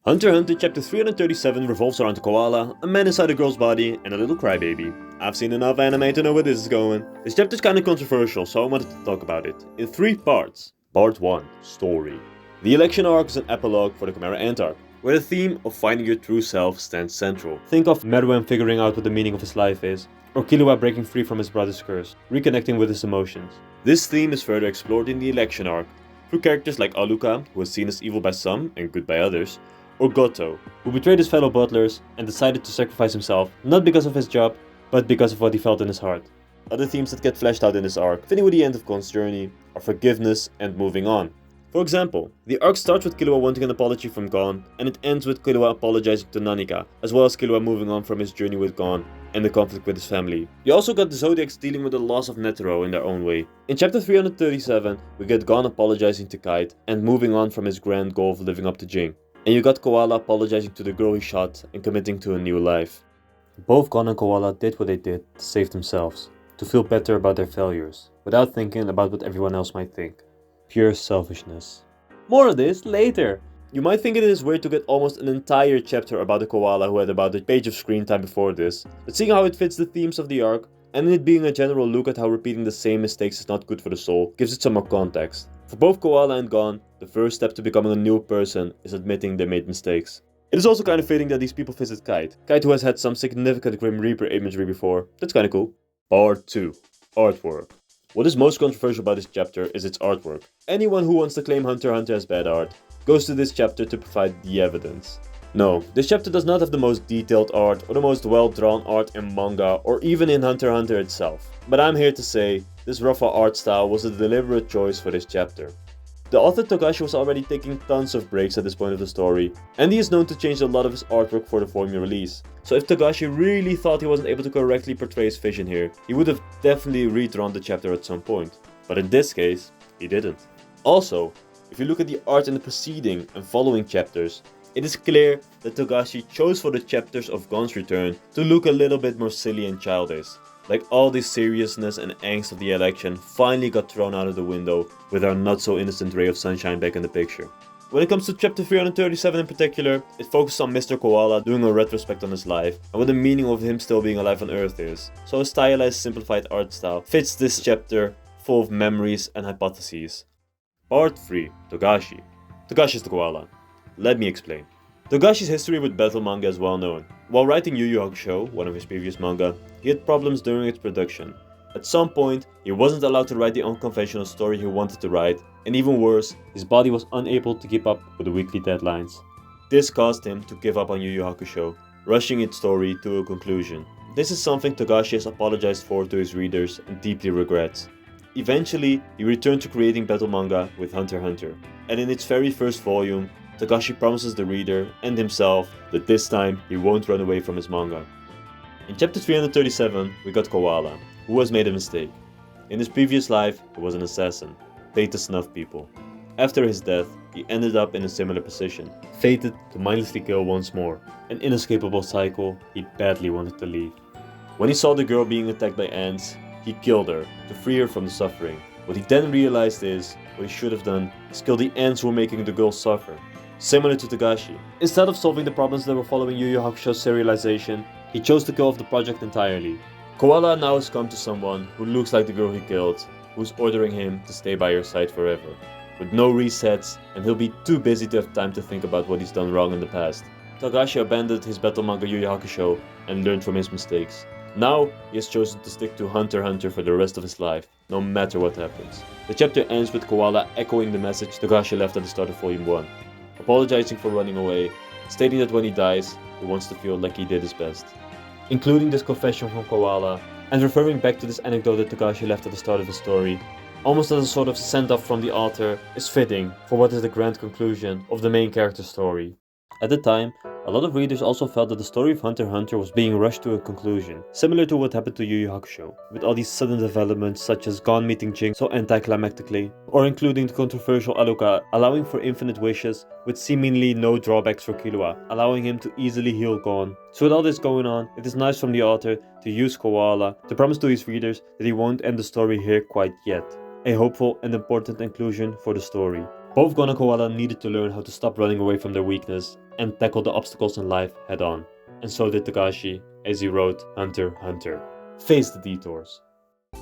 Hunter x Hunter chapter 337 revolves around Koala, a man inside a girl's body, and a little crybaby. I've seen enough anime to know where this is going. This chapter is kinda controversial, so I wanted to talk about it, in 3 parts. Part 1. Story. The election arc is an epilogue for the Chimera Ant arc, where the theme of finding your true self stands central. Think of Meruem figuring out what the meaning of his life is, or Killua breaking free from his brother's curse, reconnecting with his emotions. This theme is further explored in the election arc, through characters like Aluka, who is seen as evil by some and good by others, or Goto, who betrayed his fellow butlers and decided to sacrifice himself, not because of his job, but because of what he felt in his heart. Other themes that get fleshed out in this arc, fitting with the end of Gon's journey, are forgiveness and moving on. For example, the arc starts with Killua wanting an apology from Gon, and it ends with Killua apologizing to Nanika, as well as Killua moving on from his journey with Gon and the conflict with his family. You also got the Zodiacs dealing with the loss of Netero in their own way. In chapter 337, we get Gon apologizing to Kite and moving on from his grand goal of living up to Jing. And you got Koala apologizing to the girl he shot and committing to a new life. Both Gon and Koala did what they did to save themselves, to feel better about their failures, without thinking about what everyone else might think. Pure selfishness. More of this later! You might think it is weird to get almost an entire chapter about the Koala who had about a page of screen time before this, but seeing how it fits the themes of the arc, and it being a general look at how repeating the same mistakes is not good for the soul, gives it some more context. For both Koala and Gon, the first step to becoming a new person is admitting they made mistakes. It is also kind of fitting that these people visit Kite who has had some significant Grim Reaper imagery before. That's kinda cool. Part 2. Artwork. What is most controversial about this chapter is its artwork. Anyone who wants to claim Hunter x Hunter as bad art goes to this chapter to provide the evidence. No, this chapter does not have the most detailed art or the most well-drawn art in manga or even in Hunter x Hunter itself. But I'm here to say, this rougher art style was a deliberate choice for this chapter. The author Togashi was already taking tons of breaks at this point of the story, and he is known to change a lot of his artwork for the volume release. So if Togashi really thought he wasn't able to correctly portray his vision here, he would have definitely redrawn the chapter at some point. But in this case, he didn't. Also, if you look at the art in the preceding and following chapters, it is clear that Togashi chose for the chapters of Gon's return to look a little bit more silly and childish. Like all the seriousness and angst of the election finally got thrown out of the window with our not so innocent ray of sunshine back in the picture. When it comes to chapter 337 in particular, it focuses on Mr. Koala doing a retrospect on his life and what the meaning of him still being alive on Earth is. So a stylized, simplified art style fits this chapter full of memories and hypotheses. Part 3. Togashi. Togashi is the Koala. Let me explain. Togashi's history with battle manga is well known. While writing Yu Yu Hakusho, one of his previous manga, he had problems during its production. At some point, he wasn't allowed to write the unconventional story he wanted to write, and even worse, his body was unable to keep up with the weekly deadlines. This caused him to give up on Yu Yu Hakusho, rushing its story to a conclusion. This is something Togashi has apologized for to his readers and deeply regrets. Eventually, he returned to creating battle manga with Hunter x Hunter, and in its very first volume, Togashi promises the reader and himself that this time he won't run away from his manga. In chapter 337, we got Koala, who has made a mistake. In his previous life, he was an assassin, paid to snuff people. After his death, he ended up in a similar position, fated to mindlessly kill once more. An inescapable cycle he badly wanted to leave. When he saw the girl being attacked by ants, he killed her to free her from the suffering. What he then realized is, what he should have done is kill the ants who were making the girl suffer. Similar to Togashi. Instead of solving the problems that were following Yu Yu Hakusho's serialization, he chose to kill off the project entirely. Koala now has come to someone who looks like the girl he killed, who's ordering him to stay by her side forever. With no resets, and he'll be too busy to have time to think about what he's done wrong in the past. Togashi abandoned his battle manga Yu Yu Hakusho and learned from his mistakes. Now, he has chosen to stick to Hunter x Hunter for the rest of his life, no matter what happens. The chapter ends with Koala echoing the message Togashi left at the start of Volume 1. Apologizing for running away, stating that when he dies, he wants to feel like he did his best. Including this confession from Koala, and referring back to this anecdote that Togashi left at the start of the story, almost as a sort of send-off from the author, is fitting for what is the grand conclusion of the main character's story. At the time, a lot of readers also felt that the story of Hunter x Hunter was being rushed to a conclusion, similar to what happened to Yu Yu Hakusho, with all these sudden developments such as Gon meeting Jing so anticlimactically, or including the controversial Aluka allowing for infinite wishes with seemingly no drawbacks for Killua, allowing him to easily heal Gon. So with all this going on, it is nice from the author to use Koala to promise to his readers that he won't end the story here quite yet. A hopeful and important inclusion for the story. Both Gon and Koala needed to learn how to stop running away from their weakness and tackle the obstacles in life head on. And so did Togashi as he wrote Hunter x Hunter. Face the detours.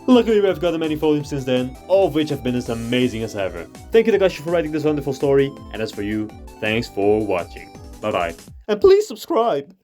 Luckily we have gotten many volumes since then, all of which have been as amazing as ever. Thank you Togashi for writing this wonderful story, and as for you, thanks for watching. Bye bye. And please subscribe!